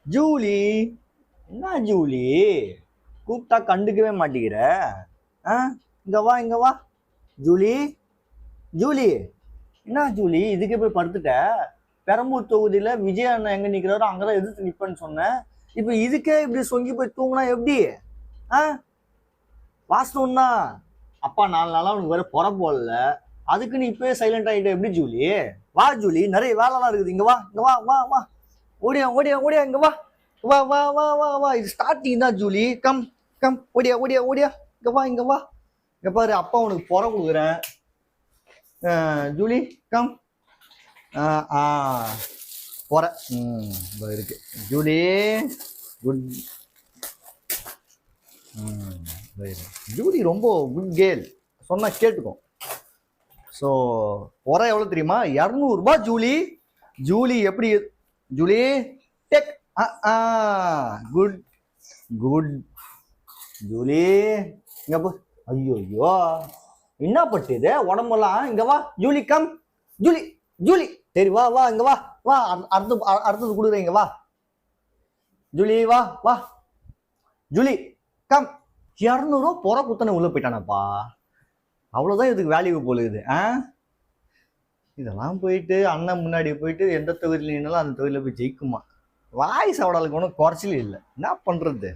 Julie, என்ன Julie, கூப்பிட்டா கண்டுக்கவே மாட்டேங்கிற? ஆ, இங்க வா இங்க வா. ஜூலி, ஜூலி, என்ன ஜூலி இதுக்கே போய் படுத்துட்ட? பெரம்பூர் தொகுதியில விஜய் அண்ணன் எங்க நிக்கிறாரோ அங்கதான் எதிர்த்து நிப்பேன்னு சொன்னேன். இப்ப இதுக்கே இப்படி சொங்கி போய் தூங்கினா எப்படி? ஆ, வாஸ்தவம் தான். அப்பா 4 நாளா உனக்கு வேற புற போடல, அதுக்கு நீ இப்பவே சைலண்ட் ஆகிட்ட எப்படி ஜூலி? வா ஜூலி, நிறைய வேலைலாம் இருக்குது. இங்க வா இங்க வா வா வா. ஓடியா ஓடியா ஓடியா, இங்க வா வா வா வா வா வா. இது ஸ்டார்டிங் தான் ஜூலி. கம் கம், ஓடியா ஓடியா ஓடியா, இங்க வா இங்க வா. இங்க பாரு, அப்பா உனக்கு புற கொடுக்குறேன். Julie come. புற இருக்கு ஜூலி. குட். ஜூலி ரொம்ப குட் கேர்ள், சொன்னா கேட்டுக்கும். ஸோ புற எவ்வளோ தெரியுமா? 200 ரூபாய் ஜூலி. ஜூலி எப்படி Julie? Tech. Good good Julie. இங்க போ. ஐயோ ஐயோ, என்ன பட்டுது உடம்பெல்லாம்? இங்க வா ஜூலி, கம் ஜூலி. ஜூலி சரி வா வா இங்க வா வா. அடுத்தது கொடுக்குறேன், இங்க வா ஜூலி. வா வா ஜூலி, கம். 200 ரூபா புற குத்தனை உள்ள போயிட்டானப்பா. அவ்வளவுதான் இதுக்கு வேல்யூ போலுது. இதெல்லாம் போயிட்டு அண்ணன் முன்னாடி போயிட்டு எந்த தொகுதியில் நின்னாலும் அந்த தொகுதியில் போய் ஜெயிக்குமா? வாய்ஸ் அவடாளுக்கு ஒன்றும் குறைச்சலே இல்லை. என்ன பண்றது?